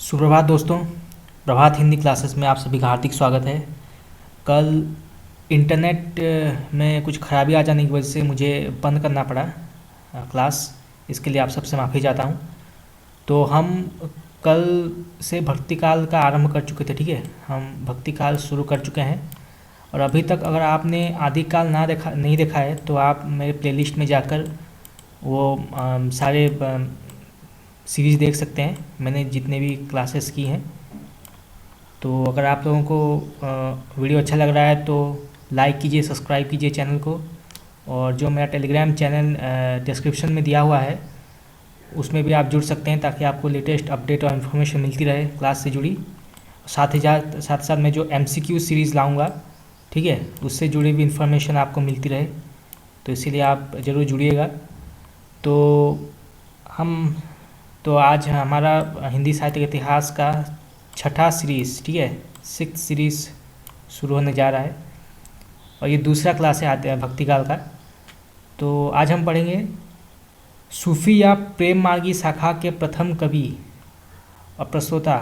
सुप्रभात दोस्तों। प्रभात हिंदी क्लासेस में आप सभी का हार्दिक स्वागत है। कल इंटरनेट में कुछ खराबी आ जाने की वजह से मुझे बंद करना पड़ा क्लास। इसके लिए आप सबसे माफ़ी चाहता हूँ। तो हम कल से भक्ति काल का आरंभ कर चुके थे, ठीक है। हम भक्ति काल शुरू कर चुके हैं और अभी तक अगर आपने आदि काल नहीं देखा है तो आप मेरे प्लेलिस्ट में जाकर वो सारे सीरीज़ देख सकते हैं, मैंने जितने भी क्लासेस की हैं। तो अगर आप लोगों को वीडियो अच्छा लग रहा है तो लाइक कीजिए, सब्सक्राइब कीजिए चैनल को। और जो मेरा टेलीग्राम चैनल डिस्क्रिप्शन में दिया हुआ है उसमें भी आप जुड़ सकते हैं ताकि आपको लेटेस्ट अपडेट और इन्फॉर्मेशन मिलती रहे क्लास से जुड़ी। साथ मैं जो MCQ सीरीज़ लाऊंगा, ठीक है, उससे जुड़ी भी इन्फॉर्मेशन आपको मिलती रहे, तो इसीलिए आप ज़रूर जुड़िएगा। तो हम तो आज हमारा हिंदी साहित्य के इतिहास का छठा सीरीज़, ठीक है, 6th सीरीज़ शुरू होने जा रहा है और ये दूसरा क्लास है आते हैं भक्ति काल का। तो आज हम पढ़ेंगे सूफी या प्रेम मार्गी शाखा के प्रथम कवि और प्रस्तोता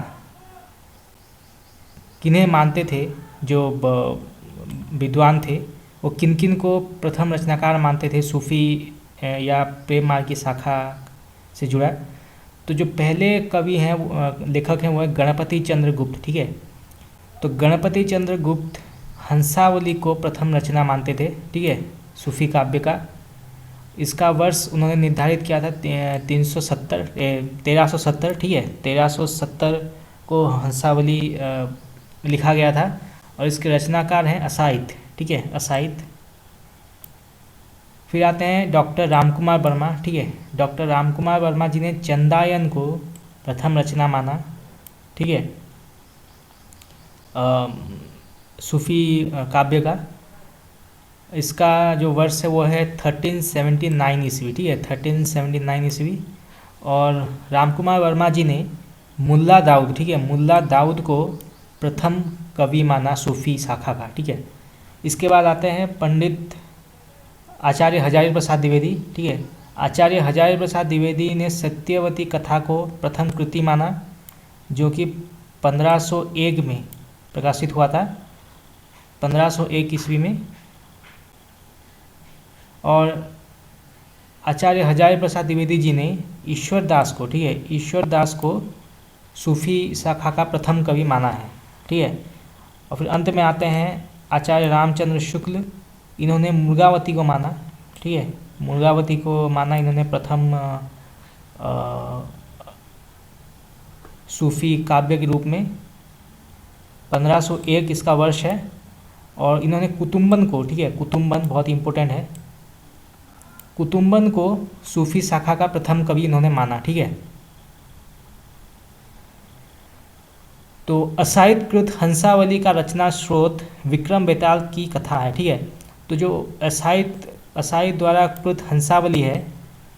किन्हें मानते थे। जो विद्वान थे वो किन किन को प्रथम रचनाकार मानते थे सूफी या प्रेम मार्ग की शाखा से जुड़ा। तो जो पहले कवि हैं लेखक हैं वो है गणपति चंद्र गुप्त, ठीक है। तो गणपति चंद्र गुप्त हंसावली को प्रथम रचना मानते थे, ठीक है, सूफी काव्य का। इसका वर्ष उन्होंने निर्धारित किया था 1370, ठीक है, 1370 को हंसावली लिखा गया था। और इसके रचनाकार हैं असाइत, ठीक है, असाइत। फिर आते हैं डॉक्टर रामकुमार वर्मा, ठीक है। डॉक्टर रामकुमार वर्मा जी ने चंदायन को प्रथम रचना माना, ठीक है, सूफी काव्य का। इसका जो वर्ष है वो है 1379 ईस्वी, ठीक है, 1379 ईस्वी। और रामकुमार वर्मा जी ने मुल्ला दाऊद, ठीक है, मुल्ला दाऊद को प्रथम कवि माना सूफी शाखा का, ठीक है। इसके बाद आते हैं पंडित आचार्य हजारी प्रसाद द्विवेदी, ठीक है। आचार्य हजारी प्रसाद द्विवेदी ने सत्यवती कथा को प्रथम कृति माना, जो कि 1501 में प्रकाशित हुआ था, 1501 ईस्वी में। और आचार्य हजारी प्रसाद द्विवेदी जी ने ईश्वर दास को, ठीक है, ईश्वर दास को सूफी शाखा का प्रथम कवि माना है, ठीक है। और फिर अंत में आते हैं आचार्य रामचंद्र शुक्ल, इन्होंने मुर्गावती को माना, ठीक है, मुर्गावती को माना इन्होंने प्रथम सूफी काव्य के रूप में। 1501 इसका वर्ष है। और इन्होंने कुतुम्बन को, ठीक है, कुतुम्बन बहुत इंपॉर्टेंट है, कुतुम्बन को सूफी शाखा का प्रथम कवि इन्होंने माना, ठीक है। तो असाहितकृत हंसावली का रचना स्रोत विक्रम बेताल की कथा है, ठीक है। तो जो असाहित द्वारा कृत हंसावली है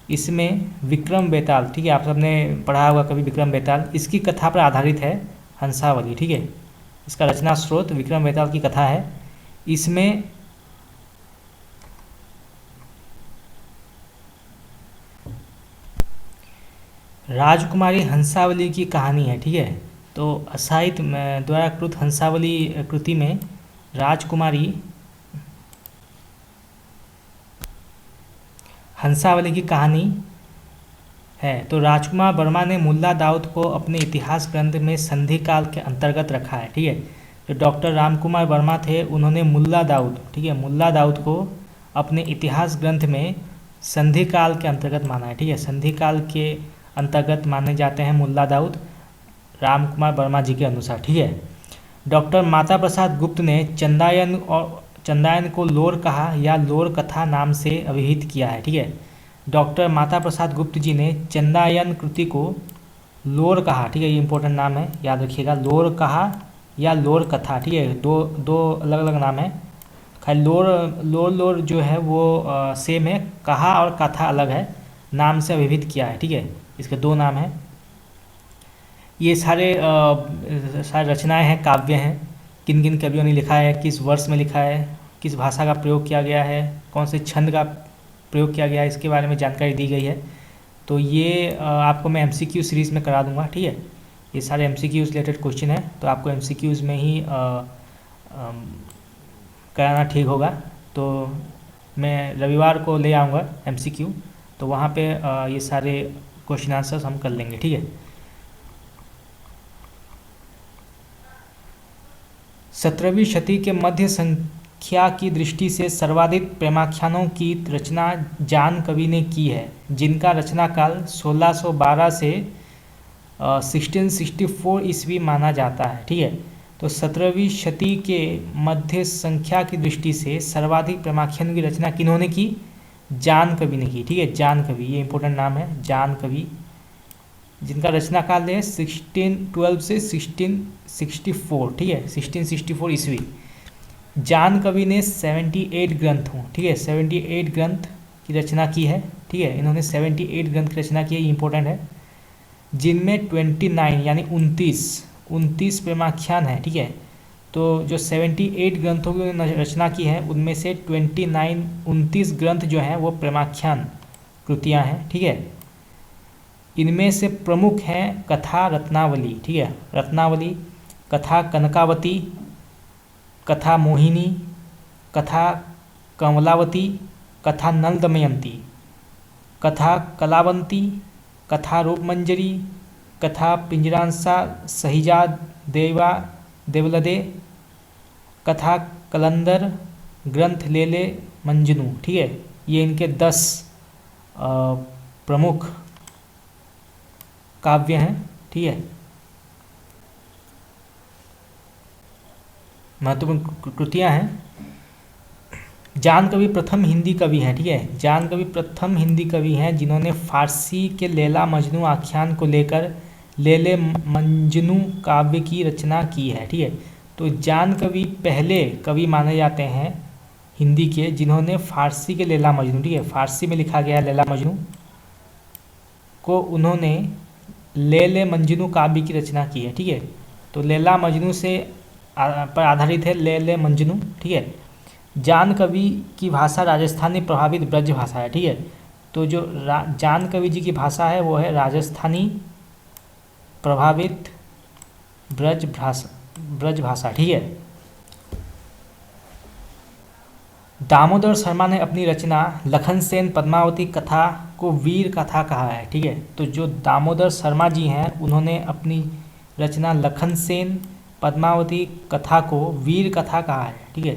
इसमें विक्रम बेताल, ठीक है, आप सबने पढ़ा होगा कभी विक्रम बेताल, इसकी कथा पर आधारित है हंसावली, ठीक है। इसका रचना स्रोत विक्रम बेताल की कथा है। इसमें राजकुमारी हंसावली की कहानी है, ठीक है। तो असाहित द्वारा कृत हंसावली कृति में राजकुमारी हंसावली की कहानी है। तो राजकुमार वर्मा ने मुल्ला दाऊद को अपने इतिहास ग्रंथ में संधि काल के अंतर्गत रखा है, ठीक है। जो डॉक्टर रामकुमार वर्मा थे उन्होंने मुल्ला दाऊद, ठीक है, मुल्ला दाऊद को अपने इतिहास ग्रंथ में संधि काल के अंतर्गत माना है, ठीक है। संधि काल के अंतर्गत माने जाते हैं मुल्ला दाऊद रामकुमार वर्मा जी के अनुसार, ठीक है। डॉक्टर माता प्रसाद गुप्त ने चंदायन को लोर कहा या लोर कथा नाम से अभिहित किया है, ठीक है। डॉक्टर माता प्रसाद गुप्त जी ने चंदायन कृति को लोर कहा, ठीक है, ये इंपॉर्टेंट नाम है, याद रखिएगा, लोर कहा या लोर कथा, ठीक है, दो अलग अलग नाम है। खाली लोर जो है वो सेम है, कहा और कथा अलग है, नाम से अभिहित किया है, ठीक है, इसके दो नाम हैं। ये सारे रचनाएं हैं, काव्य हैं, किन किन कवियों ने लिखा है, किस वर्ष में लिखा है, किस भाषा का प्रयोग किया गया है, कौन से छंद का प्रयोग किया गया है, इसके बारे में जानकारी दी गई है। तो ये आपको मैं MCQ सीरीज़ में करा दूंगा, ठीक है। ये सारे एमसीक्यूज रिलेटेड क्वेश्चन है, तो आपको एमसीक्यूज में ही कराना ठीक होगा। तो मैं रविवार को ले आऊँगा एमसीक्यू, तो वहाँ पे ये सारे क्वेश्चन आंसर्स हम कर लेंगे, ठीक है। 17वीं शती के मध्य संख्या की दृष्टि से सर्वाधिक प्रेमाख्यानों की रचना जान कवि ने की है, जिनका रचना काल 1612 से 1664 ईस्वी माना जाता है, ठीक है। तो 17वीं शती के मध्य संख्या की दृष्टि से सर्वाधिक प्रेमाख्यानों की रचना किन्होंने की? जान कवि ने की, ठीक है। जान कवि, ये इंपॉर्टेंट नाम है, जान कवि, जिनका रचना काल है 1612 से 1664, ठीक है, 1664 ईस्वी। जान कवि ने 78 ग्रंथों, ठीक है, 78 ग्रंथ की रचना की है, ठीक है। इन्होंने 78 ग्रंथ की रचना की है, इंपॉर्टेंट है, जिनमें 29 यानी 29 प्रेमाख्यान है, ठीक है। तो जो 78 ग्रंथों की उन्होंने रचना की है, उनमें से 29 ग्रंथ जो हैं वो प्रेमाख्यान कृतियाँ हैं, ठीक है। इनमें से प्रमुख हैं कथा रत्नावली, ठीक है, रत्नावली, कथा कनकावती, कथा मोहिनी, कथा कमलावती, कथा नल दमयंती, कथा कलावंती, कथा रूपमंजरी, कथा पिंजरांसा सहिजा देवा देवलदे, कथा कलंदर, ग्रंथ लेले मंजनू, ठीक है। ये इनके 10 प्रमुख काव्य हैं, ठीक है, महत्वपूर्ण कृतियाँ हैं। जान कवि प्रथम हिंदी कवि हैं, ठीक है, जान कवि प्रथम हिंदी कवि हैं जिन्होंने फारसी के लैला मजनू आख्यान को लेकर लेले मंजनू काव्य की रचना की है, ठीक है। तो जान कवि पहले कवि माने जाते हैं हिंदी के जिन्होंने फारसी के लैला मजनू, ठीक है, फारसी में लिखा गया लैला मजनू को उन्होंने लेले मंजनू काव्य की रचना की है, ठीक है। तो लैला मजनू से पर आधारित है लेले मंजनू, ठीक है। जान कवि की भाषा राजस्थानी प्रभावित ब्रज भाषा है, ठीक है। तो जो जान कवि जी की भाषा है वो है राजस्थानी प्रभावित ब्रज भाषा, ठीक है। दामोदर शर्मा ने अपनी रचना लखन सेन पद्मावती कथा को वीर कथा कहा है, ठीक है। तो जो दामोदर शर्मा जी हैं उन्होंने अपनी रचना लखन सेन पद्मावती कथा को वीर कथा कहा है, ठीक है।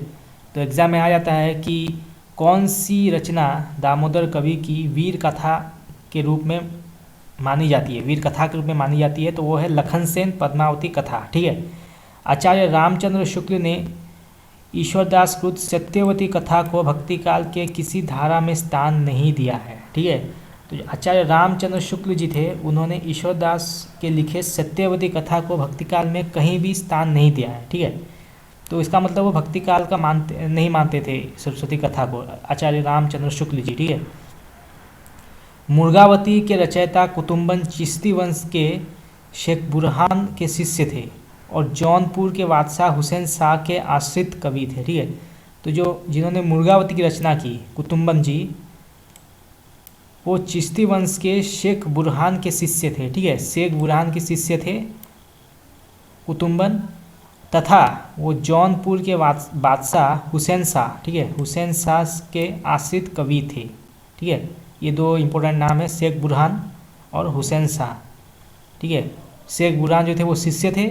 तो एग्ज़ाम में आ जाता है कि कौन सी रचना दामोदर कवि की वीर कथा के रूप में मानी जाती है, वीर कथा के रूप में मानी जाती है, तो वो है लखन सेन पद्मावती कथा, ठीक है। आचार्य रामचंद्र शुक्ल ने ईश्वरदास कृत सत्यवती कथा को भक्तिकाल के किसी धारा में स्थान नहीं दिया है, ठीक है। तो आचार्य रामचंद्र शुक्ल जी थे, उन्होंने ईश्वरदास के लिखे सत्यवती कथा को भक्तिकाल में कहीं भी स्थान नहीं दिया है, ठीक है। तो इसका मतलब वो भक्तिकाल का नहीं मानते थे सरस्वती कथा को, आचार्य रामचंद्र शुक्ल जी, ठीक है। मुर्गावती के रचयिता कुतुम्बन चिश्ती वंश के शेख बुरहान के शिष्य थे और जौनपुर के बादशाह हुसैन शाह के आश्रित कवि थे, ठीक है। तो जो जिन्होंने मुर्गावती की रचना की कुतुम्बन जी, वो चिश्ती वंश के शेख बुरहान के शिष्य थे, ठीक है, शेख बुरहान के शिष्य थे कुतुम्बन, तथा वो जौनपुर के बादशाह हुसैन शाह, ठीक है, हुसैन शाह के आश्रित कवि थे, ठीक है। ये दो इम्पोर्टेंट नाम है, शेख बुरहान और हुसैन शाह, ठीक है। शेख बुरहान जो थे वो शिष्य थे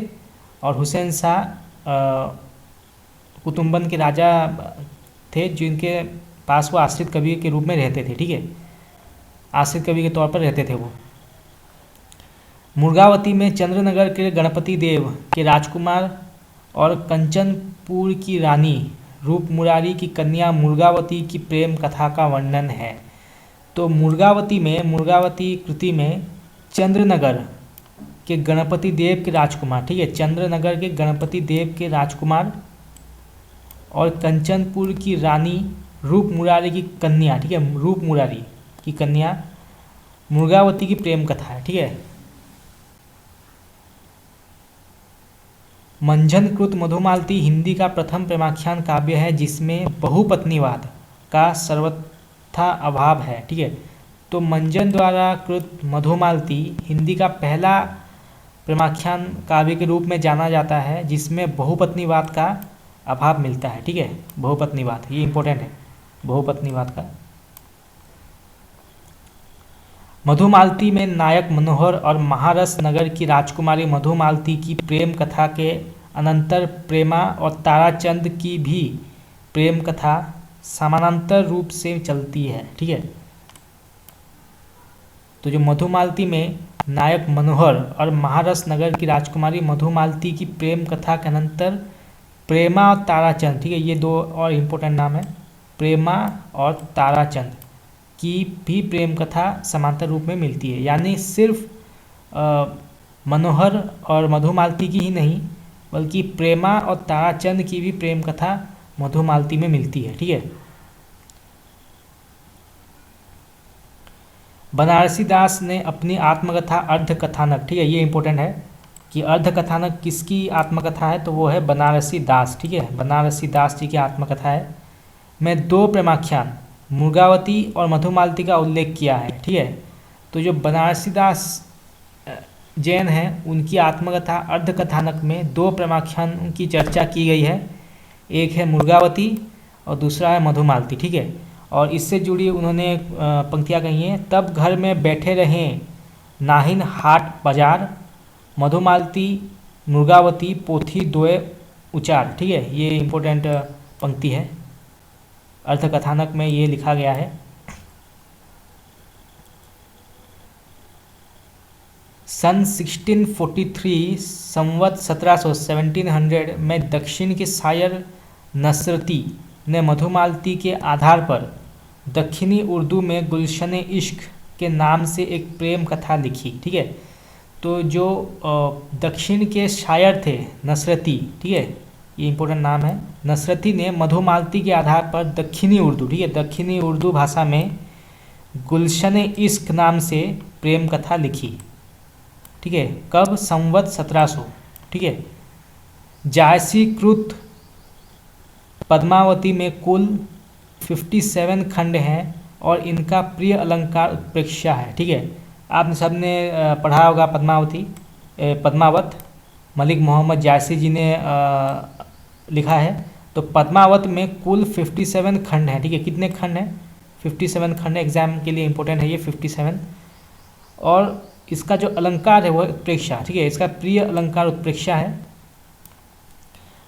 और हुसैन शाह कुतुम्बन के राजा थे, जिनके पास वो आश्रित कवि के रूप में रहते थे, ठीक है, आश्रित कवि के तौर पर रहते थे वो। मुर्गावती में चंद्रनगर के गणपति देव के राजकुमार और कंचनपुर की रानी रूपमुरारी की कन्या मुर्गावती की प्रेम कथा का वर्णन है। तो मुर्गावती कृति में चंद्रनगर के गणपति देव के राजकुमार, ठीक है, चंद्रनगर के गणपति देव के राजकुमार और कंचनपुर की रानी रूपमुरारी की कन्या, ठीक है, रूपमुरारी की कन्या मुर्गावती की प्रेम कथा है, ठीक है। मंझनकृत मधुमालती हिंदी का प्रथम प्रेमाख्यान काव्य है जिसमें बहुपत्नीवाद का सर्वथा अभाव है, ठीक है। तो मंजन द्वारा कृत मधुमालती हिंदी का पहला प्रेमाख्यान काव्य के रूप में जाना जाता है जिसमें बहुपत्नीवाद का अभाव मिलता है। ठीक है, बहुपत्नीवाद ये इंपॉर्टेंट है, बहुपत्नीवाद का। मधुमालती में नायक मनोहर और महारस नगर की राजकुमारी मधुमालती की प्रेम कथा के अनंतर प्रेमा और ताराचंद की भी प्रेम कथा समानांतर रूप से चलती है। ठीक है, तो जो मधुमालती में नायक मनोहर और महारस नगर की राजकुमारी मधुमालती की प्रेम कथा के अनंतर प्रेमा और ताराचंद, ठीक है, ये दो और इम्पोर्टेंट नाम है, प्रेमा और ताराचंद की भी प्रेम कथा समांतर रूप में मिलती है। यानी सिर्फ मनोहर और मधुमालती की ही नहीं बल्कि प्रेमा और ताराचंद की भी प्रेम कथा मधुमालती में मिलती है। ठीक है, बनारसी दास ने अपनी आत्मकथा अर्धकथानक, ठीक है, ये इंपॉर्टेंट है कि अर्धकथानक किसकी आत्मकथा है, तो वो है बनारसी दास। ठीक है, बनारसी दास जी की आत्मकथा है। मैं दो प्रेमाख्यान मुर्गावती और मधुमालती का उल्लेख किया है। ठीक है, तो जो बनारसी दास जैन हैं उनकी आत्मकथा अर्धकथानक में दो प्रेमाख्यान की चर्चा की गई है, एक है मुर्गावती और दूसरा है मधुमालती। ठीक है, और इससे जुड़ी उन्होंने पंक्तियाँ कही हैं, तब घर में बैठे रहें नाहिन हाट बाजार, मधुमालती मुर्गावती पोथी दोए उचार। ठीक है, ये इम्पोर्टेंट पंक्ति है, अर्थकथानक में ये लिखा गया है। सन 1643 संवत 1700 में दक्षिण के शायर नसरती ने मधुमालती के आधार पर दक्षिणी उर्दू में गुलशन इश्क के नाम से एक प्रेम कथा लिखी। ठीक है, तो जो दक्षिण के शायर थे नसरती, ठीक है, ये इंपॉर्टेंट नाम है, नसरती ने मधुमालती के आधार पर दक्षिणी उर्दू, ठीक है, दक्षिणी उर्दू भाषा में गुलशन इश्क नाम से प्रेम कथा लिखी। ठीक है, कब? संवत 1700। ठीक है, जायसी कृत पद्मावती में कुल 57 खंड हैं और इनका प्रिय अलंकार उत्प्रेक्षा है। ठीक है, आप सबने पढ़ा होगा पद्मावत मलिक मोहम्मद जायसी जी ने लिखा है। तो पद्मावत में कुल 57 खंड हैं। ठीक है, कितने खंड हैं? 57 खंड। एग्जाम के लिए इंपॉर्टेंट है ये 57। और इसका जो अलंकार है वो उत्प्रेक्षा। ठीक है, इसका प्रिय अलंकार उत्प्रेक्षा है।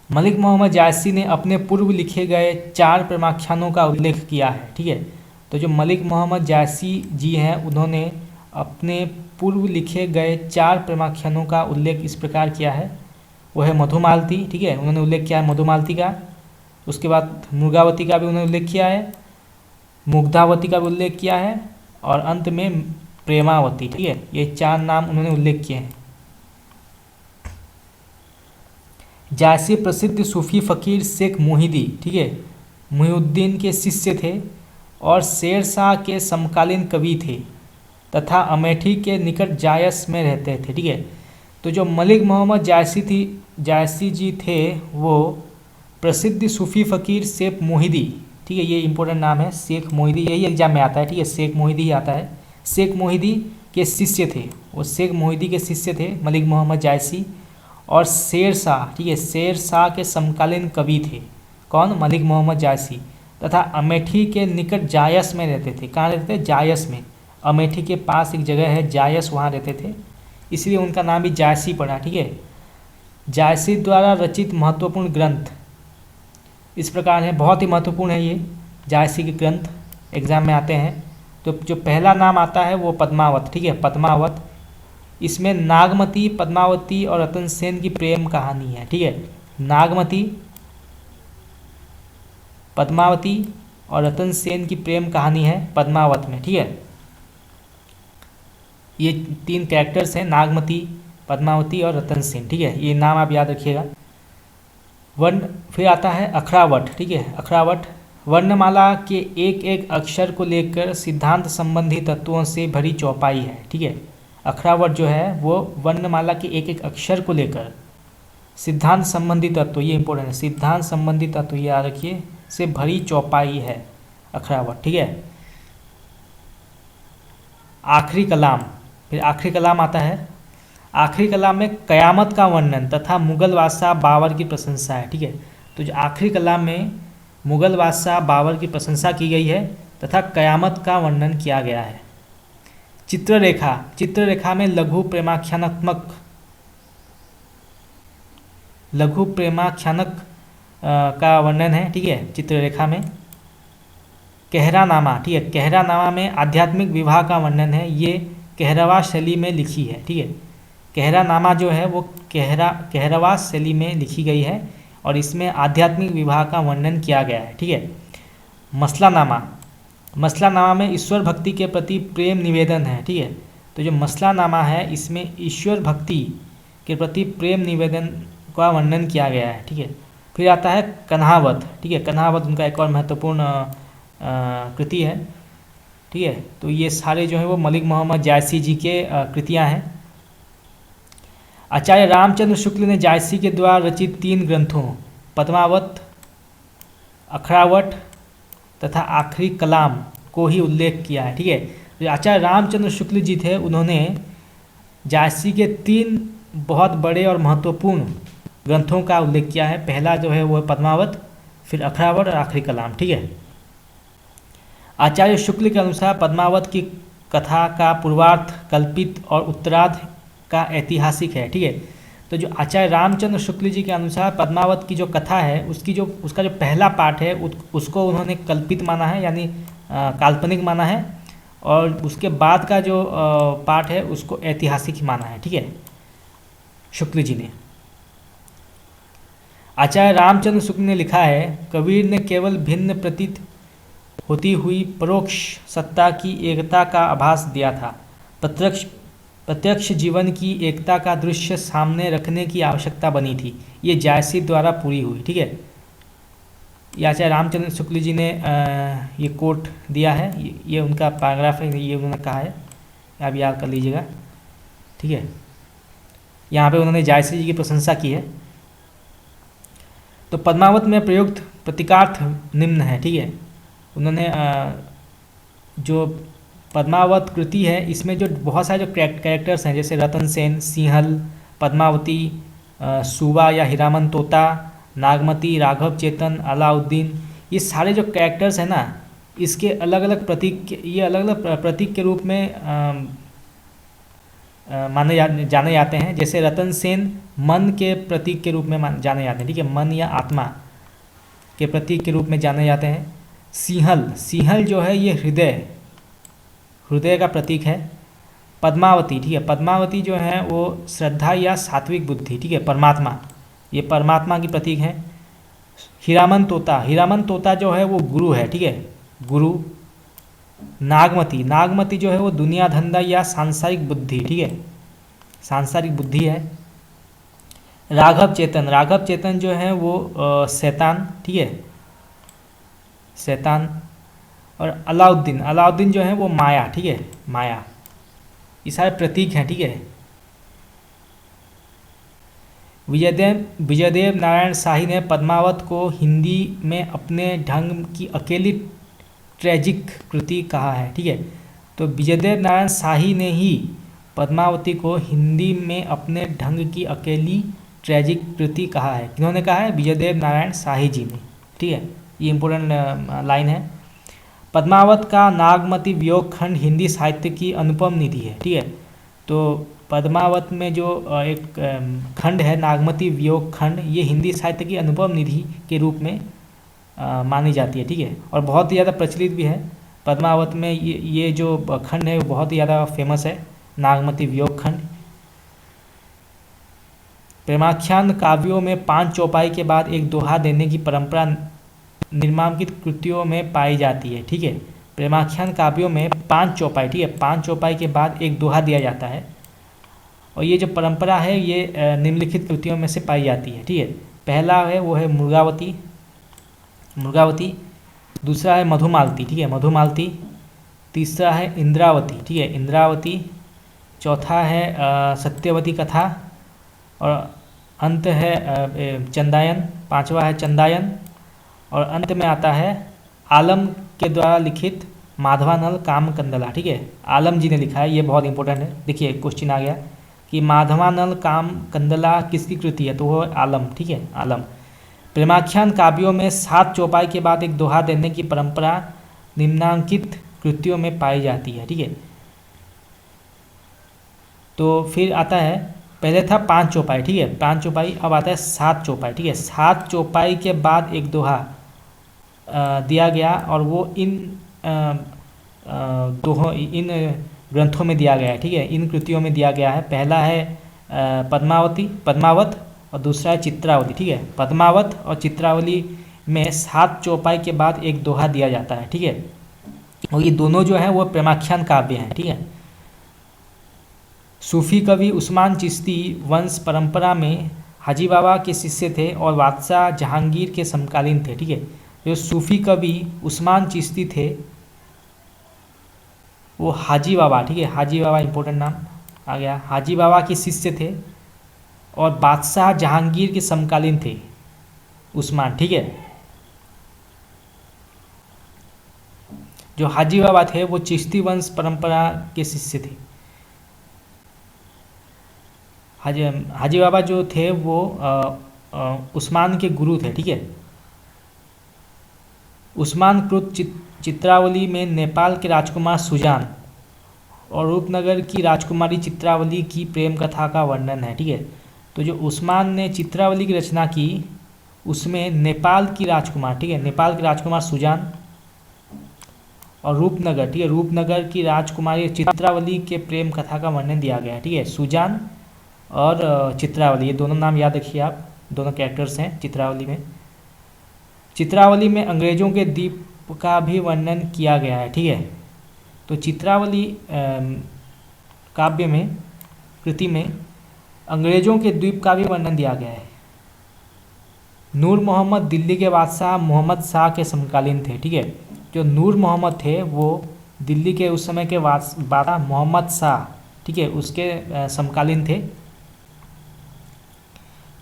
मलिक मोहम्मद जायसी ने अपने पूर्व लिखे गए 4 प्रेमाख्यानों का उल्लेख किया है। ठीक है, तो जो मलिक मोहम्मद जायसी जी हैं उन्होंने अपने पूर्व लिखे गए 4 प्रेमाख्यानों का उल्लेख इस प्रकार किया है। वो है मधुमालती, ठीक है, उन्होंने उल्लेख किया है मधुमालती का। उसके बाद मुर्गावती का भी उन्होंने उल्लेख किया है, मुग्धावती का भी उल्लेख किया है और अंत में प्रेमावती। ठीक है, ये 4 नाम उन्होंने उल्लेख किए हैं। जायसी प्रसिद्ध सूफी फ़कीर शेख मोहिदी, ठीक है, मुहिउद्दीन के शिष्य थे और शेर शाह के समकालीन कवि थे तथा अमेठी के निकट जायस में रहते थे। ठीक है, तो जो मलिक मोहम्मद जायसी जी थे वो प्रसिद्ध सूफी फ़कीर शेख मोहिदी, ठीक है, ये इंपॉर्टेंट नाम है, शेख मोहिदी, यही एग्जाम में आता है। ठीक है, शेख मोहिदी ही आता है। शेख मोहिदी के शिष्य थे, वो शेख मोहिदी के शिष्य थे मलिक मोहम्मद जायसी। और शेर शाह, ठीक है, शेर शाह के समकालीन कवि थे। कौन? मलिक मोहम्मद जायसी। तथा अमेठी के निकट जायस में रहते थे। कहाँ रहते थे? जायस में। अमेठी के पास एक जगह है जायस, वहाँ रहते थे, इसलिए उनका नाम भी जायसी पड़ा। ठीक है, जायसी द्वारा रचित महत्वपूर्ण ग्रंथ इस प्रकार हैं, बहुत ही महत्वपूर्ण है ये जायसी के ग्रंथ, एग्जाम में आते हैं। तो जो पहला नाम आता है वो पद्मावत। ठीक है, पद्मावत, इसमें नागमती, पद्मावती और रतन सेन की प्रेम कहानी है। ठीक है, नागमती, पद्मावती और रतन सेन की प्रेम कहानी है पद्मावत में। ठीक है, ये 3 कैरेक्टर्स हैं, नागमती, पद्मावती और रतन सेन। ठीक है, ये नाम आप याद रखिएगा। फिर आता है अखरावट। ठीक है, अखरावट वर्णमाला के एक एक अक्षर को लेकर सिद्धांत संबंधी तत्वों से भरी चौपाई है। ठीक है, अखरावट जो है वो वर्णमाला के एक एक अक्षर को लेकर सिद्धांत संबंधी तत्व, ये इंपॉर्टेंट है, सिद्धांत संबंधी तत्व याद रखिए, से भरी चौपाई है अखरावट। ठीक है, आखिरी कलाम, फिर आखिरी कलाम आता है। आखिरी कलाम में कयामत का वर्णन तथा मुगल बादशाह बाबर की प्रशंसा है। ठीक है, तो जो आखिरी कलाम में मुगल बादशाह बाबर की प्रशंसा की गई है तथा कयामत का वर्णन किया गया है। चित्ररेखा, चित्ररेखा में लघु प्रेमाख्यानक का वर्णन है। ठीक है, चित्ररेखा में कहरानामा, ठीक है, कहरानामा में आध्यात्मिक विवाह का वर्णन है। ये कहरवा शैली में लिखी है। ठीक है, कहरानामा जो है वो कहरवा शैली में लिखी गई है और इसमें आध्यात्मिक विवाह का वर्णन किया गया है। ठीक है, मसलानामा, मसलानामा में ईश्वर भक्ति के प्रति प्रेम निवेदन है। ठीक है, तो जो मसलानामा है इसमें ईश्वर भक्ति के प्रति प्रेम निवेदन का वर्णन किया गया है। ठीक है, फिर आता है कन्हावत। ठीक है, कन्हावत उनका एक और महत्वपूर्ण कृति है। ठीक है, तो ये सारे जो है वो मलिक मोहम्मद जायसी जी के कृतियाँ हैं। आचार्य रामचंद्र शुक्ल ने जायसी के द्वारा रचित 3 ग्रंथों पद्मावत, अखरावट तथा आखिरी कलाम को ही उल्लेख किया है। ठीक है, जो आचार्य रामचंद्र शुक्ल जी थे उन्होंने जायसी के 3 बहुत बड़े और महत्वपूर्ण ग्रंथों का उल्लेख किया है। पहला जो है वो है पद्मावत, फिर अखरावट और आखिरी कलाम। ठीक है, आचार्य शुक्ल के अनुसार पद्मावत की कथा का पूर्वार्ध कल्पित और उत्तरार्ध का ऐतिहासिक है। ठीक है, तो जो आचार्य रामचंद्र शुक्ल जी के अनुसार पद्मावत की जो कथा है उसका जो पहला पार्ट है उसको उन्होंने कल्पित माना है, यानी काल्पनिक माना है, और उसके बाद का जो पार्ट है उसको ऐतिहासिक ही माना है। ठीक है, शुक्ल जी ने। आचार्य रामचंद्र शुक्ल ने लिखा है, कबीर ने केवल भिन्न प्रतीत होती हुई परोक्ष सत्ता की एकता का आभास दिया था। प्रत्यक्ष जीवन की एकता का दृश्य सामने रखने की आवश्यकता बनी थी। ये जायसी द्वारा पूरी हुई। ठीक है, ये आचार्य रामचंद्र शुक्ल जी ने ये कोट दिया है, ये उनका पैराग्राफ है, ये उन्होंने कहा है, आप याद कर लीजिएगा। ठीक है, यहाँ पे उन्होंने जायसी जी की प्रशंसा की है। तो पद्मावत में प्रयुक्त प्रतीकार्थ निम्न है। ठीक है, उन्होंने जो पद्मावत कृति है इसमें जो बहुत सारे जो कैरेक्टर्स हैं जैसे रतन सेन, सिंहल, पद्मावती, सुबा या हीरामन तोता, नागमती, राघव चेतन, अलाउद्दीन, ये सारे जो कैरेक्टर्स हैं ना, इसके अलग अलग प्रतीक के रूप में जाने जाते हैं। जैसे रतन सेन मन के प्रतीक के रूप में जाने जाते हैं। ठीक है, मन या आत्मा के प्रतीक के रूप में जाने जाते हैं। सिंहल जो है ये हृदय का प्रतीक है। पद्मावती, ठीक है, पद्मावती जो है वो श्रद्धा या सात्विक बुद्धि, ठीक है, परमात्मा, ये परमात्मा की प्रतीक है। हीरामन तोता जो है वो गुरु है। ठीक है, गुरु। नागमती जो है वो दुनिया धंधा या सांसारिक बुद्धि, ठीक है, सांसारिक बुद्धि है। राघव चेतन जो है वो शैतान, ठीक है, शैतान। और अलाउद्दीन जो है वो माया, ठीक है, माया। ये सारे प्रतीक हैं। ठीक है, विजयदेव नारायण शाही ने पद्मावत को हिंदी में अपने ढंग की अकेली ट्रेजिक कृति कहा है। ठीक है, तो विजयदेव नारायण शाही ने ही पद्मावती को हिंदी में अपने ढंग की अकेली ट्रेजिक कृति कहा है। किन्होंने कहा है? विजयदेव नारायण शाही जी ने। ठीक है, ये इम्पोर्टेंट लाइन है। पद्मावत का नागमती वियोग खंड हिंदी साहित्य की अनुपम निधि है। ठीक है, तो पद्मावत में जो एक खंड है नागमती वियोग खंड, ये हिंदी साहित्य की अनुपम निधि के रूप में मानी जाती है। ठीक है, और बहुत ही ज़्यादा प्रचलित भी है। पद्मावत में ये जो खंड है वो बहुत ही ज़्यादा फेमस है, नागमती वियोग खंड। प्रेमाख्यान काव्यों में 5 चौपाई के बाद एक दोहा देने की परंपरा निम्नांकित कृतियों में पाई जाती है। ठीक है, प्रेमाख्यान काव्यों में 5 चौपाई, ठीक है, 5 चौपाई के बाद एक दोहा दिया जाता है, और ये जो परंपरा है ये निम्नलिखित कृतियों में से पाई जाती है। ठीक है, पहला है वो है मुर्गावती, दूसरा है मधुमालती, ठीक है, मधुमालती, तीसरा है इंद्रावती, ठीक है, इंद्रावती, चौथा है सत्यवती कथा, और अंत है चंदायन, पांचवा है चंदायन, और अंत में आता है आलम के द्वारा लिखित माधवानल कामकंदला। ठीक है, आलम जी ने लिखा है, ये बहुत इंपॉर्टेंट है। देखिए क्वेश्चन आ गया, कि माधवानल काम कंदला किसकी कृति है, तो वो आलम, ठीक है, आलम। प्रेमाख्यान काव्यों में 7 चौपाई के बाद एक दोहा देने की परंपरा निम्नांकित कृतियों में पाई जाती है, ठीक है। तो फिर आता है, पहले था 5 चौपाई, ठीक है, 5 चौपाई, अब आता है 7 चौपाई, ठीक है। 7 चौपाई के बाद एक दोहा दिया गया और वो इन दोहों इन ग्रंथों में दिया गया है, ठीक है, इन कृतियों में दिया गया है। पहला है पद्मावत और दूसरा है चित्रावली, ठीक है। पद्मावत और चित्रावली में 7 चौपाई के बाद एक दोहा दिया जाता है, ठीक है, और ये दोनों जो है वो प्रेमाख्यान काव्य हैं, ठीक है। सूफी कवि उस्मान चिश्ती वंश परंपरा में हाजी बाबा के शिष्य थे और बादशाह जहांगीर के समकालीन थे, ठीक है। जो सूफी कवि उस्मान चिश्ती थे वो हाजी बाबा, ठीक है, हाजी बाबा इंपॉर्टेंट नाम आ गया, हाजी बाबा के शिष्य थे और बादशाह जहांगीर के समकालीन थे उस्मान, ठीक है। जो हाजी बाबा थे वो चिश्ती वंश परंपरा के शिष्य थे। हाजी बाबा जो थे वो उस्मान के गुरु थे, ठीक है। उस्मान कृत चित्रावली में नेपाल के राजकुमार सुजान और रूपनगर की राजकुमारी चित्रावली की प्रेम कथा का वर्णन है, ठीक है। तो जो उस्मान ने चित्रावली की रचना की उसमें नेपाल की राजकुमार, ठीक है, नेपाल के राजकुमार सुजान और रूपनगर, ठीक है, रूपनगर की राजकुमारी चित्रावली के प्रेम कथा का वर्णन दिया गया है, ठीक है। सुजान और चित्रावली, ये दोनों नाम याद रखिए आप, दोनों कैरेक्टर्स हैं चित्रावली में। चित्रावली में अंग्रेजों के द्वीप का भी वर्णन किया गया है, ठीक है। तो चित्रावली काव्य में, कृति में अंग्रेजों के द्वीप का भी वर्णन दिया गया है। नूर मोहम्मद दिल्ली के बादशाह मोहम्मद शाह के समकालीन थे, ठीक है। जो नूर मोहम्मद थे वो दिल्ली के उस समय के बादशाह मोहम्मद शाह, ठीक है, उसके समकालीन थे।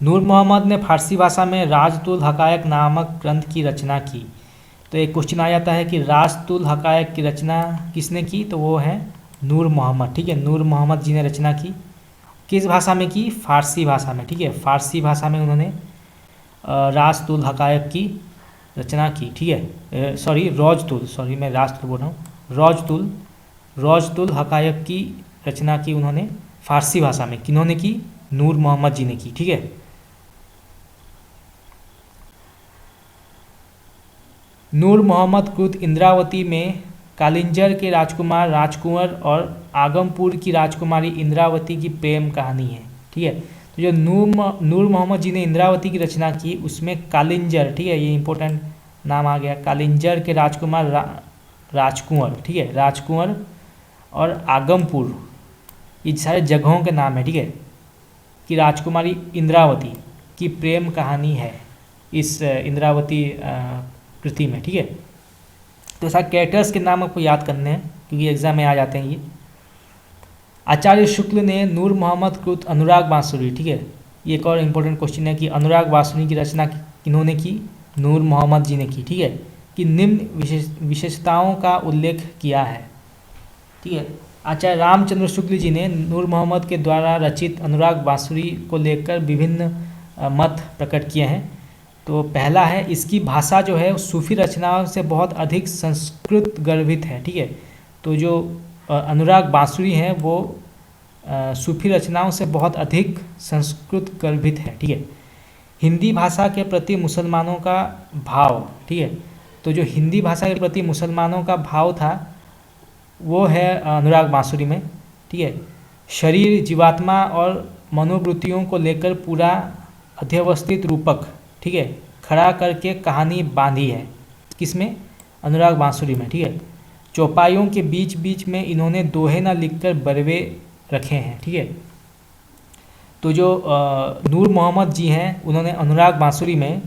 नूर मोहम्मद ने फारसी भाषा में राजतुल हकायक नामक ग्रंथ की रचना की। तो एक क्वेश्चन आ जाता है कि राजतुल हकायक की रचना किसने की, तो वो है नूर मोहम्मद, ठीक है, नूर मोहम्मद जी ने रचना की। किस भाषा में की, फारसी भाषा में, ठीक है, फारसी भाषा में उन्होंने राजतुल हकायक की रचना की, ठीक है, सॉरी मैं राजतुल बोल रहा हूँ, रौजतुल हकायक की रचना की उन्होंने फारसी भाषा में। किन्होंने की, नूर मोहम्मद जी ने की, ठीक है। नूर मोहम्मद कृत इंद्रावती में कालिंजर के राजकुमार राजकुंवर और आगमपुर की राजकुमारी इंद्रावती की प्रेम कहानी है, ठीक है। तो जो नूर मोहम्मद जी ने इंद्रावती की रचना की उसमें कालिंजर, ठीक है, ये इंपॉर्टेंट नाम आ गया, कालिंजर के राजकुमार राजकुंवर, ठीक है, राजकुंवर और आगमपुर, ये सारे जगहों के नाम है, ठीक है, कि राजकुमारी इंद्रावती की प्रेम कहानी है इस इंद्रावती कृति में, ठीक है। तो सारे कैरेक्टर्स के नाम आपको याद करने हैं क्योंकि एग्जाम में आ जाते हैं ये। आचार्य शुक्ल ने नूर मोहम्मद कृत अनुराग बांसुरी, ठीक है, ये एक और इम्पोर्टेंट क्वेश्चन है कि अनुराग बांसुरी की रचना किन्होंने की, नूर मोहम्मद जी ने की, ठीक है, कि निम्न विशेषताओं का उल्लेख किया है, ठीक है। आचार्य रामचंद्र शुक्ल जी ने नूर मोहम्मद के द्वारा रचित अनुराग बांसुरी को लेकर विभिन्न मत प्रकट किए हैं। तो पहला है, इसकी भाषा जो है सूफी रचनाओं से बहुत अधिक संस्कृत गर्भित है, ठीक है। तो जो अनुराग बांसुरी हैं वो सूफी रचनाओं से बहुत अधिक संस्कृत गर्भित है, ठीक है। हिंदी भाषा के प्रति मुसलमानों का भाव, ठीक है, तो जो हिंदी भाषा के प्रति मुसलमानों का भाव था वो है अनुराग बांसुरी में, ठीक है। शरीर, जीवात्मा और मनोवृत्तियों को लेकर पूरा अध्यवस्थित रूपक, ठीक है, खड़ा करके कहानी बांधी है, किसमें, अनुराग बांसुरी में, ठीक है। चौपाइयों के बीच बीच में इन्होंने दोहे न लिखकर बरवे रखे हैं, ठीक है। तो जो नूर मोहम्मद जी हैं उन्होंने अनुराग बांसुरी में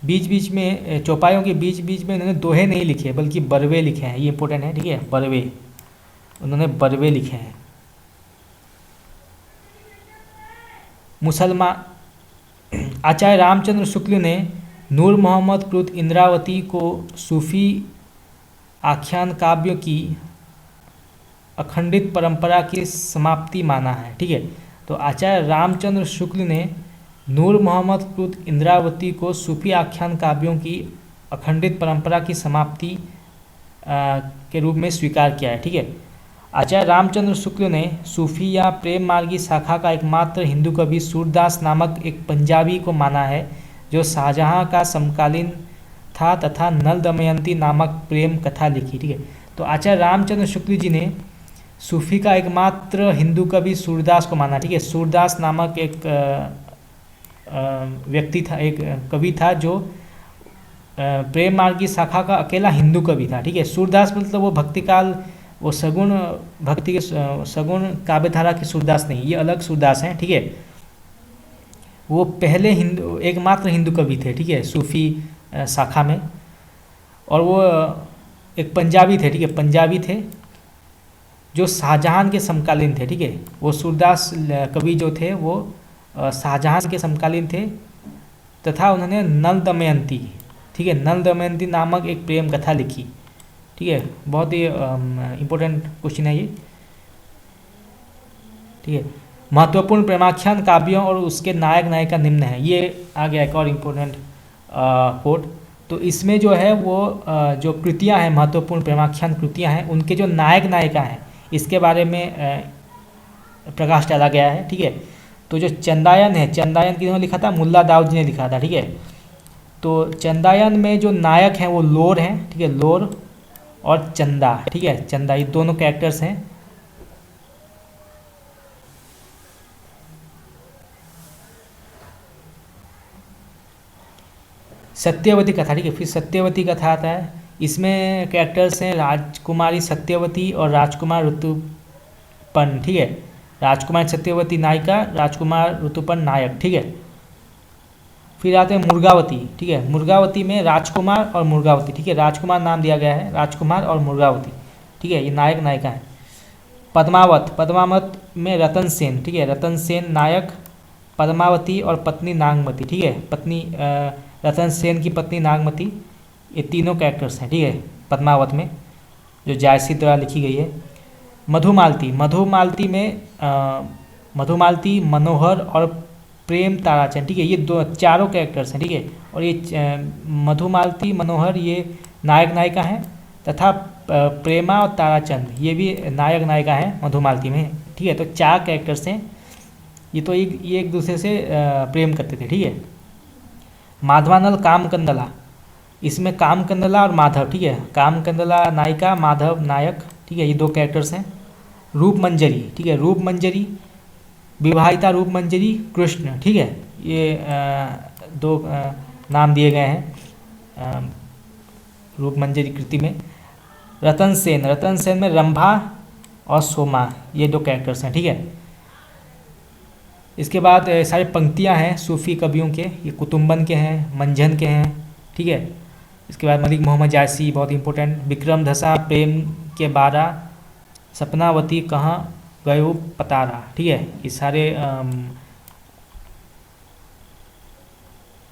बीच बीच में, चौपाइयों के बीच बीच में उन्होंने दोहे नहीं लिखे बल्कि बरवे लिखे हैं, ये इंपॉर्टेंट है, ठीक है, बरवे, उन्होंने बरवे लिखे हैं। मुसलमान आचार्य रामचंद्र शुक्ल ने नूर मोहम्मद कृत इंद्रावती को सूफी आख्यान काव्य की अखंडित परंपरा की समाप्ति माना है, ठीक है। तो आचार्य रामचंद्र शुक्ल ने नूर मोहम्मद कृत इंद्रावती को सूफी आख्यान काव्यों की अखंडित परंपरा की समाप्ति के रूप में स्वीकार किया है। ठीक है, आचार्य रामचंद्र शुक्ल ने सूफी या प्रेम मार्गी शाखा का एकमात्र हिंदू कवि सूरदास नामक एक पंजाबी को माना है जो शाहजहां का समकालीन था तथा नल दमयंती नामक प्रेम कथा लिखी। ठीक है, तो आचार्य रामचंद्र शुक्ल जी ने सूफी का एकमात्र हिंदू कवि सूरदास को माना। ठीक है, सूरदास नामक एक व्यक्ति था, एक कवि था जो प्रेम मार्ग की शाखा का अकेला हिंदू कवि था। ठीक है, सूरदास मतलब वो भक्तिकाल, वो सगुण भक्ति के सगुण काव्यधारा के सूरदास नहीं, ये अलग सूरदास हैं। ठीक है, वो पहले हिंदू एकमात्र हिंदू कवि थे। ठीक है, सूफी शाखा में, और वो एक पंजाबी थे। ठीक है, पंजाबी थे जो शाहजहां के समकालीन थे। ठीक है, वो सूरदास कवि जो थे वो शाहजहां के समकालीन थे तथा उन्होंने नल दमयंती, ठीक है, नल दमयंती नामक एक प्रेम कथा लिखी। ठीक है, बहुत ही इम्पोर्टेंट क्वेश्चन है ये। ठीक है, महत्वपूर्ण प्रेमाख्यान काव्यों और उसके नायक नायिका निम्न है। ये आ गया एक और इम्पोर्टेंट कोड। तो इसमें जो है वो जो कृतियां हैं, महत्वपूर्ण प्रेमाख्यान कृतियां हैं, उनके जो नायक नायिका हैं इसके बारे में प्रकाश डाला गया है। ठीक है, तो जो चंदायन है, चंदायन किन्होंने लिखा था? मुल्ला दाऊद जी ने लिखा था। ठीक है, तो चंदायन में जो नायक हैं वो लोर हैं। ठीक है, लोर और चंदा। ठीक है, चंदा, ये दोनों कैरेक्टर्स हैं। सत्यवती कथा। ठीक है, फिर सत्यवती कथा आता है। इसमें कैरेक्टर्स हैं राजकुमारी सत्यवती और राजकुमार ऋतुपर्ण। ठीक है, राजकुमारी सत्यवती नायिका, राजकुमार ऋतुपर्ण नायक। ठीक है, फिर आते हैं मुर्गावती। ठीक है, मुर्गावती में राजकुमार और मुर्गावती। ठीक है, राजकुमार नाम दिया गया है, राजकुमार और मुर्गावती। ठीक है, ये नायक नायिका है। पद्मावत, पद्मावत में रतन सेन। ठीक है, रतन सेन नायक, पद्मावती और पत्नी नागमती। ठीक है, पत्नी रतन सेन की पत्नी नागमती, ये तीनों कैरेक्टर्स हैं। ठीक है, पद्मावत में जो जायसी द्वारा लिखी गई है। मधुमालती, मधुमालती में मधुमालती, मनोहर और प्रेम ताराचंद। ठीक है, ये दो चारों कैरेक्टर्स हैं। ठीक है, और ये मधुमालती, मनोहर ये नायक नायिका हैं तथा प्रेमा और ताराचंद ये भी नायक नायिका हैं मधुमालती में। ठीक है, तो चार कैरेक्टर्स हैं। ये तो ये एक दूसरे से प्रेम करते थे। ठीक है, माधवानल कामकंदला, इसमें कामकंदला और माधव। ठीक है, कामकंदला नायिका, माधव नायक। ठीक है, ये दो कैरेक्टर्स हैं। रूप मंजरी। ठीक है, रूप मंजरी, विवाहिता रूप मंजरी, कृष्ण। ठीक है, ये दो नाम दिए गए हैं रूप मंजरी कृति में। रतन सेन, रतन सेन में रंभा और सोमा, ये दो कैरेक्टर्स हैं। ठीक है, इसके बाद सारी पंक्तियां हैं सूफ़ी कवियों के, ये कुतुम्बन के हैं, मंझन के हैं। ठीक है, इसके बाद मलिक मोहम्मद जायसी, बहुत इंपॉर्टेंट। विक्रम धसा, प्रेम के 12, सपनावती, कहाँ गयो पतारा। ठीक है, ये सारे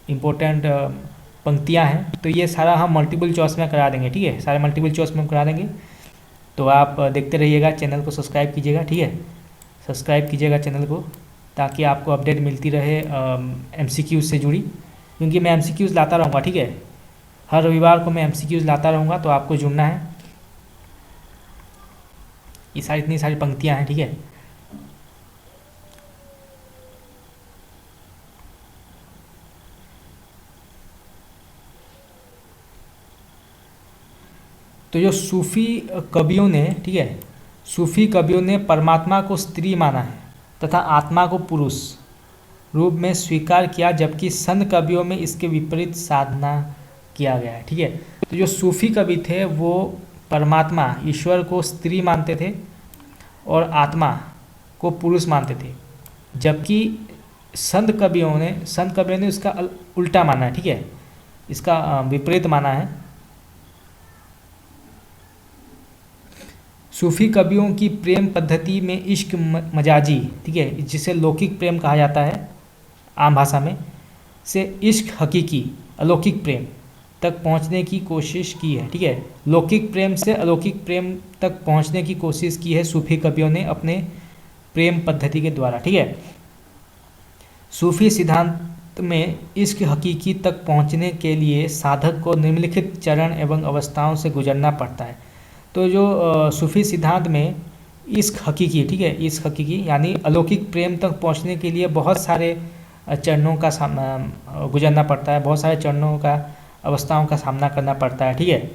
इम्पोर्टेंट पंक्तियां हैं। तो ये सारा हम मल्टीपल चॉइस में करा देंगे। ठीक है, सारे मल्टीपल चॉइस में हम करा देंगे। तो आप देखते रहिएगा, चैनल को सब्सक्राइब कीजिएगा। ठीक है, सब्सक्राइब कीजिएगा चैनल को ताकि आपको अपडेट मिलती रहे एमसीक्यूज़ से जुड़ी, क्योंकि मैं एमसीक्यूज़ लाता रहूँगा। ठीक है, हर रविवार को मैं एमसीक्यूज़ लाता रहूँगा, तो आपको जुड़ना है। ये सारी इतनी सारी पंक्तियाँ हैं। ठीक है, तो जो सूफ़ी कवियों ने, ठीक है, सूफ़ी कवियों ने परमात्मा को स्त्री माना है तथा आत्मा को पुरुष रूप में स्वीकार किया, जबकि संत कवियों में इसके विपरीत साधना किया गया है। ठीक है, तो जो सूफ़ी कवि थे वो परमात्मा ईश्वर को स्त्री मानते थे और आत्मा को पुरुष मानते थे, जबकि संत कवियों ने इसका उल्टा माना है। ठीक है, इसका विपरीत माना है। सूफ़ी कवियों की प्रेम पद्धति में इश्क मजाजी, ठीक है, जिसे लौकिक प्रेम कहा जाता है आम भाषा में, से इश्क हकीकी अलौकिक प्रेम तक पहुंचने की कोशिश की है। ठीक है, लौकिक प्रेम से अलौकिक प्रेम तक पहुंचने की कोशिश की है सूफ़ी कवियों ने अपने प्रेम पद्धति के द्वारा, ठीक है। सूफी सिद्धांत में इश्क हकीकी तक पहुंचने के लिए साधक को निम्नलिखित चरण एवं अवस्थाओं से गुजरना पड़ता है। तो जो सूफी सिद्धांत में इश्क हकीकी, ठीक है, इश्क हकीकी यानी अलौकिक प्रेम तक पहुंचने के लिए बहुत सारे चरणों का गुजरना पड़ता है, बहुत सारे चरणों का अवस्थाओं का सामना करना पड़ता है, ठीक है।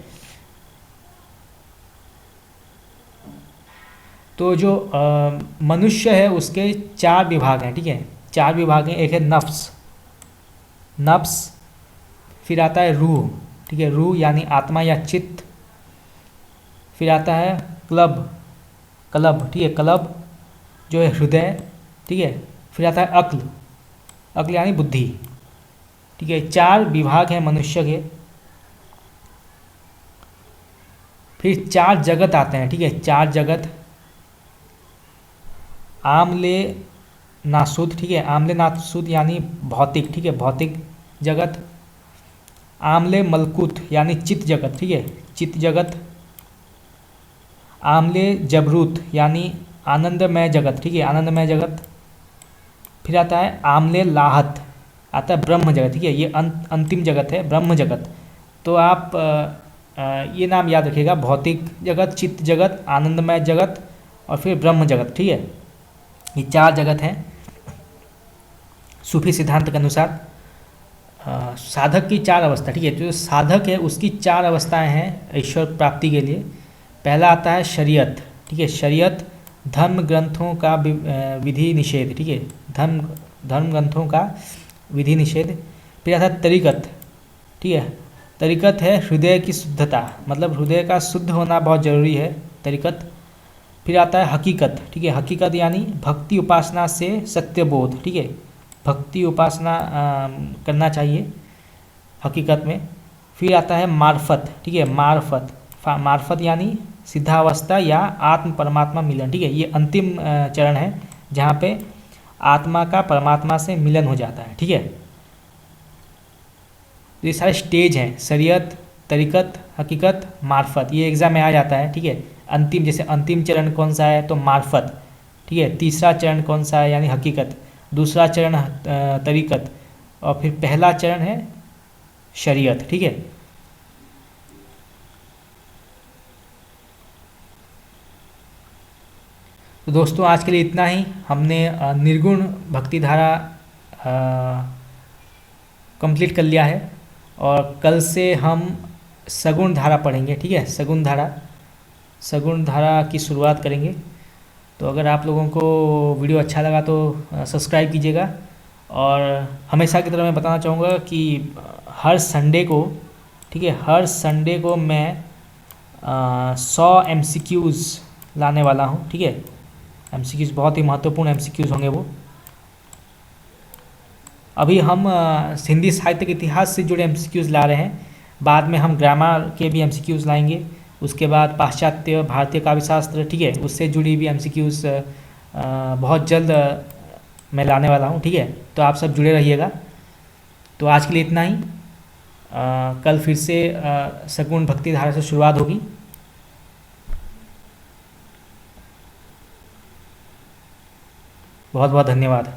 तो जो मनुष्य है उसके 4 विभाग हैं, ठीक है, 4 विभाग हैं। एक है नफ्स, नफ्स, फिर आता है रूह, ठीक है, रूह यानी आत्मा या चित्त, फिर आता है क्लब, क्लब, ठीक है, क्लब जो है हृदय, ठीक है, फिर आता है अक्ल, अक्ल यानी बुद्धि, ठीक है। 4 विभाग हैं मनुष्य के। फिर 4 जगत आते हैं, ठीक है, 4 जगत। आमले नासुद, ठीक है, आमले नासुद यानी भौतिक, ठीक है, भौतिक जगत। आमले मलकुत यानी चित्त जगत, ठीक है, चित्त जगत। आमले जबरूत यानी आनंदमय जगत, ठीक है, आनंदमय जगत। फिर आता है आमले लाहत, आता है ब्रह्म जगत, ठीक है, ये अंतिम जगत है, ब्रह्म जगत। तो आप ये नाम याद रखिएगा, भौतिक जगत, चित्त जगत, आनंदमय जगत और फिर ब्रह्म जगत, ठीक है। ये 4 जगत हैं सूफी सिद्धांत के अनुसार। साधक की 4 अवस्था, ठीक है, जो साधक है उसकी 4 अवस्थाएं हैं ईश्वर प्राप्ति के लिए। पहला आता है शरीयत, ठीक है, शरीयत धर्म ग्रंथों का विधि निषेध, ठीक है, धर्म ग्रंथों का विधि निषेध। फिर आता है तरीकत, ठीक है, तरीकत है हृदय की शुद्धता, मतलब हृदय का शुद्ध होना बहुत ज़रूरी है, तरीकत। फिर आता है हकीकत, ठीक है, हकीकत यानी भक्ति उपासना से सत्यबोध, ठीक है, भक्ति उपासना करना चाहिए हकीकत में। फिर आता है मार्फत, ठीक है, मार्फत, मार्फत यानी सिद्धावस्था या आत्म परमात्मा मिलन, ठीक है, ये अंतिम चरण है जहाँ पे आत्मा का परमात्मा से मिलन हो जाता है, ठीक है। ये सारे स्टेज हैं, शरीयत, तरीकत, हकीकत, मार्फत, ये एग्ज़ाम में आ जाता है, ठीक है। अंतिम, जैसे अंतिम चरण कौन सा है तो मार्फत, ठीक है, तीसरा चरण कौन सा है यानी हकीकत, दूसरा चरण तरीकत और फिर पहला चरण है शरीयत, ठीक है। तो दोस्तों आज के लिए इतना ही। हमने निर्गुण भक्ति धारा कंप्लीट कर लिया है और कल से हम सगुण धारा पढ़ेंगे, ठीक है, सगुण धारा की शुरुआत करेंगे। तो अगर आप लोगों को वीडियो अच्छा लगा तो सब्सक्राइब कीजिएगा। और हमेशा की तरह मैं बताना चाहूँगा कि हर संडे को, ठीक है, हर संडे को मैं 100 MCQs लाने वाला हूँ, ठीक है। MCQs बहुत ही महत्वपूर्ण MCQs होंगे वो। अभी हम हिंदी साहित्य के इतिहास से जुड़े MCQs ला रहे हैं, बाद में हम ग्रामर के भी MCQs लाएंगे, उसके बाद पाश्चात्य भारतीय काव्यशास्त्र, ठीक है, उससे जुड़ी भी MCQs बहुत जल्द मैं लाने वाला हूँ, ठीक है। तो आप सब जुड़े रहिएगा। तो आज के लिए इतना ही। कल फिर से सगुण भक्ति धारा से शुरुआत होगी। बहुत बहुत धन्यवाद।